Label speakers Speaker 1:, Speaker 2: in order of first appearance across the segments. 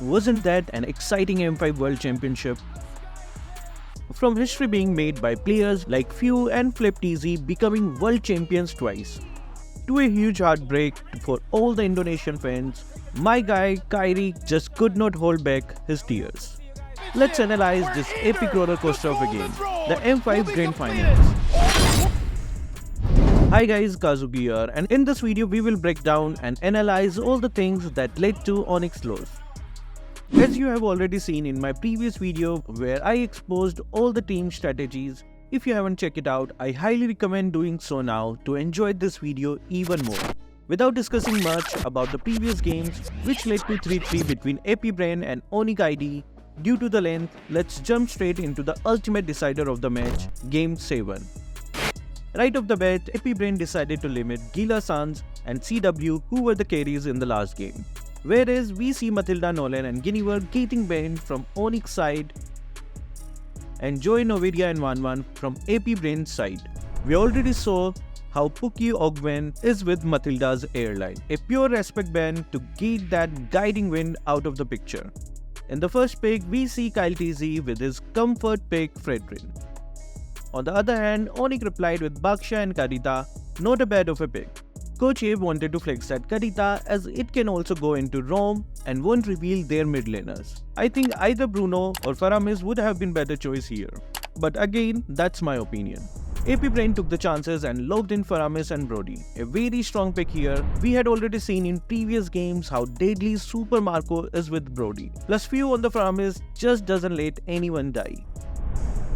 Speaker 1: Wasn't that an exciting M5 World Championship? From history being made by players like Few and FlipTZ becoming world champions twice, to a huge heartbreak for all the Indonesian fans, my guy Kairi just could not hold back his tears. Let's analyze this epic roller coaster of a game, the M5 Grand Finals. Hi guys, Kazuki here, and in this video we will break down and analyze all the things that led to Onic's loss. As you have already seen in my previous video where I exposed all the team strategies, if you haven't checked it out, I highly recommend doing so now to enjoy this video even more. Without discussing much about the previous games which led to 3-3 between EpiBrain and Onic ID, due to the length, let's jump straight into the ultimate decider of the match, Game 7. Right off the bat, EpiBrain decided to limit Gila Sans and CW who were the carries in the last game. Whereas we see Matilda Nolan and Guinevere getting banned from Onic's side and Joy Novidia and 1-1 from EpiBrain's side. We already saw how Puki Ogwen is with Matilda's airline, a pure respect ban to get that guiding wind out of the picture. In the first pick, we see Kyle TZ with his comfort pick Fredrin. On the other hand, Onic replied with Baksha and Karita, not a bad of a pick. Coach Abe wanted to flex that Karita as it can also go into Rome and won't reveal their mid laners. I think either Bruno or Faramis would have been better choice here. But again, that's my opinion. EpiBrain took the chances and locked in Faramis and Brody. A very strong pick here. We had already seen in previous games how deadly Super Marco is with Brody. Plus Few on the Faramis just doesn't let anyone die.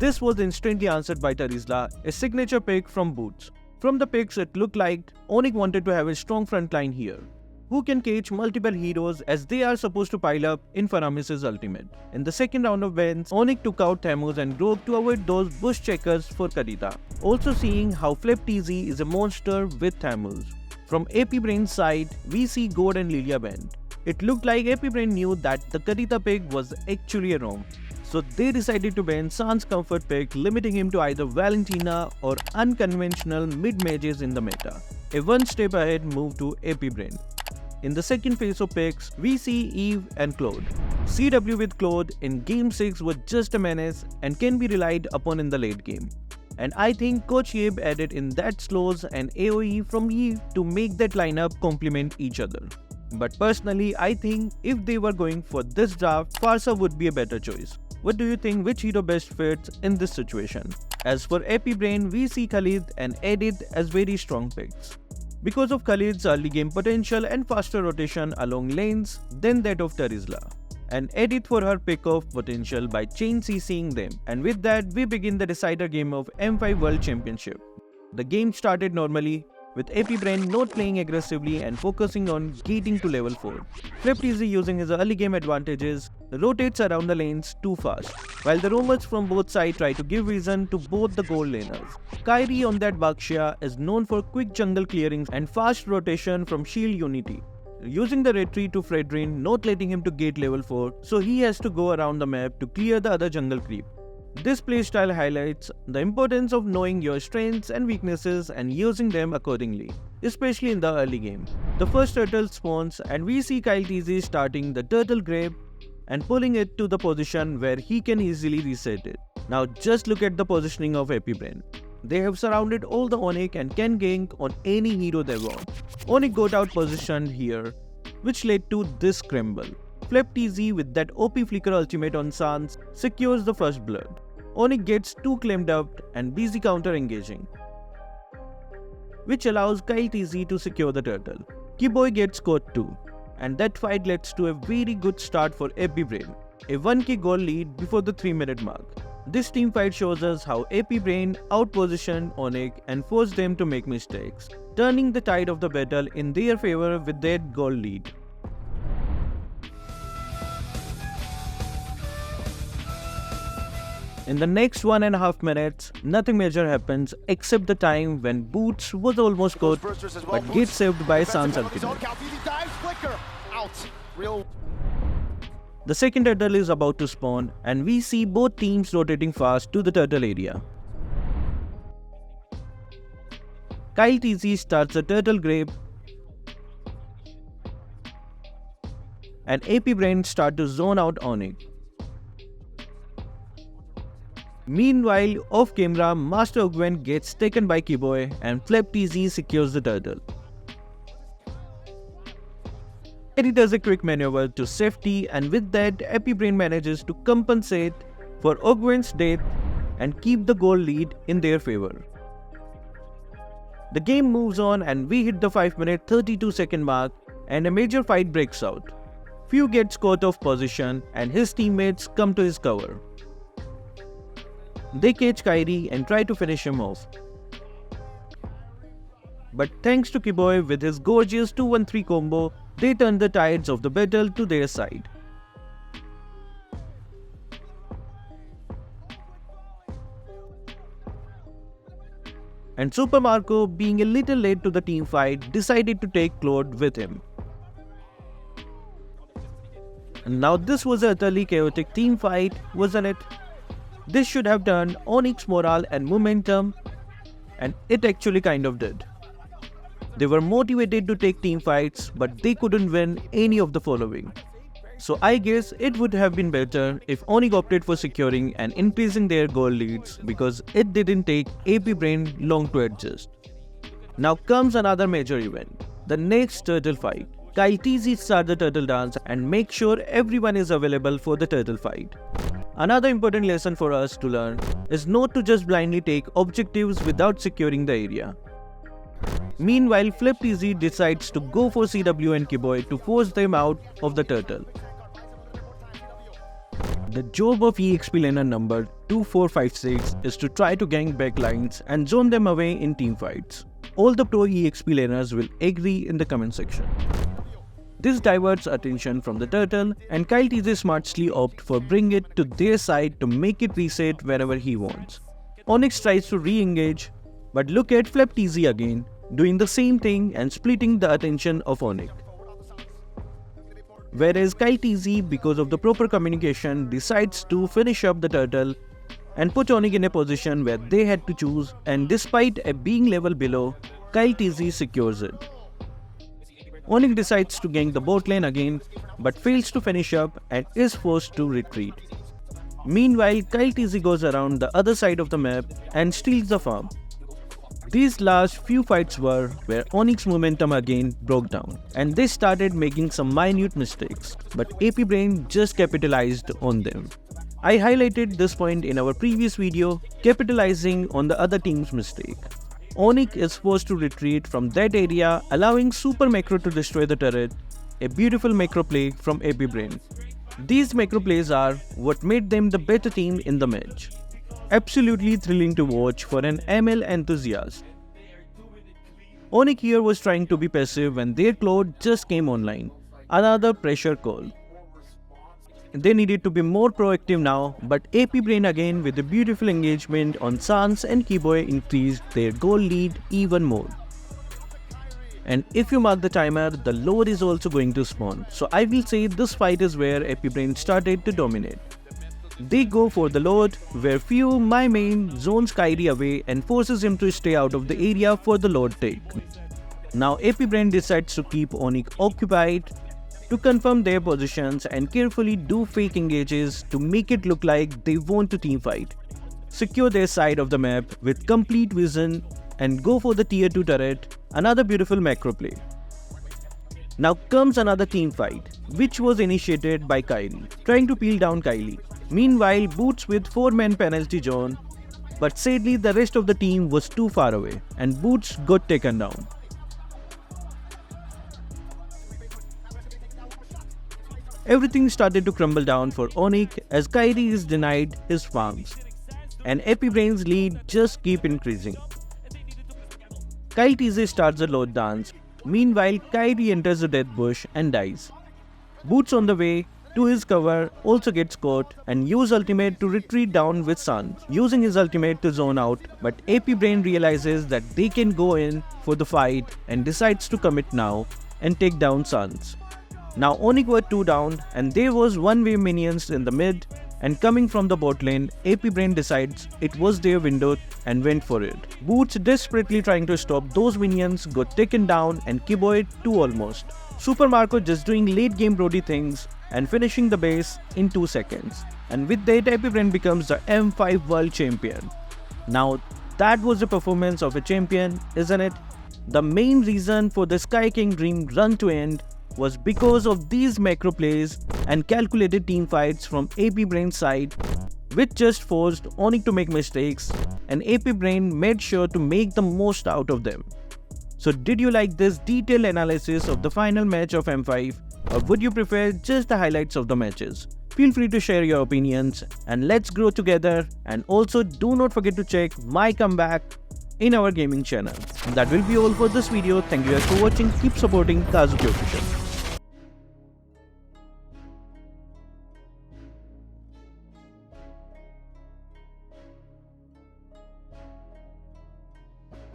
Speaker 1: This was instantly answered by Tarizla, a signature pick from Boots. From the picks, it looked like Onic wanted to have a strong front line here, who can catch multiple heroes as they are supposed to pile up in Faramis' ultimate. In the second round of bans, Onic took out Thamus and Rogue to avoid those bush checkers for Karita. Also seeing how FlipTZ is a monster with Thamus. From EpiBrain's side, we see God and Lilia banned. It looked like EpiBrain knew that the Karita pick was actually a ROM. So they decided to ban Sans comfort pick, limiting him to either Valentina or unconventional mid-mages in the meta. A one step ahead move to EpiBrain. In the second phase of picks, we see Eve and Claude. CW with Claude in Game 6 was just a menace and can be relied upon in the late game. And I think Coach Abe added in that slows and AoE from Eve to make that lineup complement each other. But personally, I think if they were going for this draft, Farsa would be a better choice. What do you think, which hero best fits in this situation? As for EpiBrain, we see Khalid and Edith as very strong picks. Because of Khalid's early game potential and faster rotation along lanes than that of Tarizla. And Edith for her pick-off potential by chain CCing them. And with that, we begin the decider game of M5 World Championship. The game started normally, with EpiBrain not playing aggressively and focusing on getting to level 4. FlipTZ using his early game advantages rotates around the lanes too fast, while the roamers from both sides try to give reason to both the gold laners. Kairi on that Baksha is known for quick jungle clearings and fast rotation from shield unity, using the retreat to Fredrin, not letting him to get level 4, so he has to go around the map to clear the other jungle creep. This playstyle highlights the importance of knowing your strengths and weaknesses and using them accordingly, especially in the early game. The first turtle spawns and we see Kyle TZ starting the turtle grab and pulling it to the position where he can easily reset it. Now just look at the positioning of EpiBrain. They have surrounded all the Onic and can gank on any hero they want. Onic got out positioned here, which led to this scramble. FlipTZ with that OP flicker ultimate on Sans secures the first blood. Onic gets too claimed up and busy counter engaging, which allows Kyle TZ to secure the turtle. Kiboy gets caught too, and that fight leads to a very good start for EpiBrain, a 1k goal lead before the 3-minute mark. This team fight shows us how EpiBrain outpositioned Onic and forced them to make mistakes, turning the tide of the battle in their favor with their goal lead. In the next 1.5 minutes, nothing major happens except the time when Boots was almost caught but gets saved by Sans ultimate. The second turtle is about to spawn and we see both teams rotating fast to the turtle area. Kyle TZ starts a turtle grab and AP Brain start to zone out Onic. Meanwhile, off camera, Master Ogwen gets taken by Kiboy and Flip TZ secures the turtle. Kairi does a quick maneuver to safety, and with that, AP Brain manages to compensate for Ogwen's death and keep the goal lead in their favor. The game moves on and we hit the 5-minute 32-second mark and a major fight breaks out. Few gets caught off position and his teammates come to his cover. They catch Kairi and try to finish him off. But thanks to Kiboy with his gorgeous 2-1-3 combo, they turn the tides of the battle to their side. And Super Marco, being a little late to the team fight, decided to take Claude with him. And now this was a utterly chaotic team fight, wasn't it? This should have turned Onic's morale and momentum, and it actually kind of did. They were motivated to take team fights, but they couldn't win any of the following. So I guess it would have been better if Onic opted for securing and increasing their goal leads, because it didn't take AP Brain long to adjust. Now comes another major event, the next turtle fight. Kyle TZ starts the turtle dance and make sure everyone is available for the turtle fight. Another important lesson for us to learn is not to just blindly take objectives without securing the area. Meanwhile, Flip TZ decides to go for CW and Kiboy to force them out of the turtle. The job of EXP laner number 2456 is to try to gank backlines and zone them away in team fights. All the pro EXP laners will agree in the comment section. This diverts attention from the turtle, and Kyle TZ smartly opts for bring it to their side to make it reset wherever he wants. Onyx tries to re-engage, but look at Flip TZ again, doing the same thing and splitting the attention of Onyx. Whereas Kyle TZ, because of the proper communication, decides to finish up the turtle and put Onic in a position where they had to choose, and despite being level below, Kyle TZ secures it. Onic decides to gank the bot lane again, but fails to finish up and is forced to retreat. Meanwhile, Kyle TZ goes around the other side of the map and steals the farm. These last few fights were where Onic's momentum again broke down, and they started making some minute mistakes, but AP Brain just capitalized on them. I highlighted this point in our previous video, capitalizing on the other team's mistake. Onic is forced to retreat from that area, allowing Super Macro to destroy the turret, a beautiful macro play from AP Brain. These macro plays are what made them the better team in the match. Absolutely thrilling to watch for an ML enthusiast. Onic here was trying to be passive when their Claude just came online. Another pressure call. They needed to be more proactive now, but AP Brain again with a beautiful engagement on Sans and Kiboy increased their goal lead even more. And if you mark the timer, the Lord is also going to spawn. So I will say this fight is where AP Brain started to dominate. They go for the Lord, where Few, my main, zones Kairi away and forces him to stay out of the area for the Lord take. Now AP Brain decides to keep Onic occupied to confirm their positions and carefully do fake engages to make it look like they want to team fight. Secure their side of the map with complete vision and go for the tier 2 turret, another beautiful macro play. Now comes another team fight, which was initiated by Kairi, trying to peel down Kylie. Meanwhile, Boots with 4-man penalty zone, but sadly the rest of the team was too far away and Boots got taken down. Everything started to crumble down for Onic as Kairi is denied his farms, and AP Brain's lead just keep increasing. Kyle TZ starts the Lord dance. Meanwhile, Kairi enters the death bush and dies. Boots on the way to his cover also gets caught and use ultimate to retreat down with Sans, using his ultimate to zone out, but AP Brain realizes that they can go in for the fight and decides to commit now and take down Sans. Now Onic were 2 down and there was one-way minions in the mid, and coming from the bot lane, AP Brain decides it was their window and went for it. Boots desperately trying to stop those minions got taken down and Kiboy 2 almost. Super Marco just doing late game Brody things and finishing the base in 2 seconds. And with that, Epic Brain becomes the M5 World Champion. Now, that was the performance of a champion, isn't it? The main reason for the Sky King Dream run to end was because of these macro plays and calculated team fights from AP Brain's side, which just forced Onic to make mistakes, and AP Brain made sure to make the most out of them. So did you like this detailed analysis of the final match of M5, or would you prefer just the highlights of the matches? Feel free to share your opinions and let's grow together, and also do not forget to check my comeback in our gaming channel. That will be all for this video. Thank you guys for watching. Keep supporting Kazuki Official.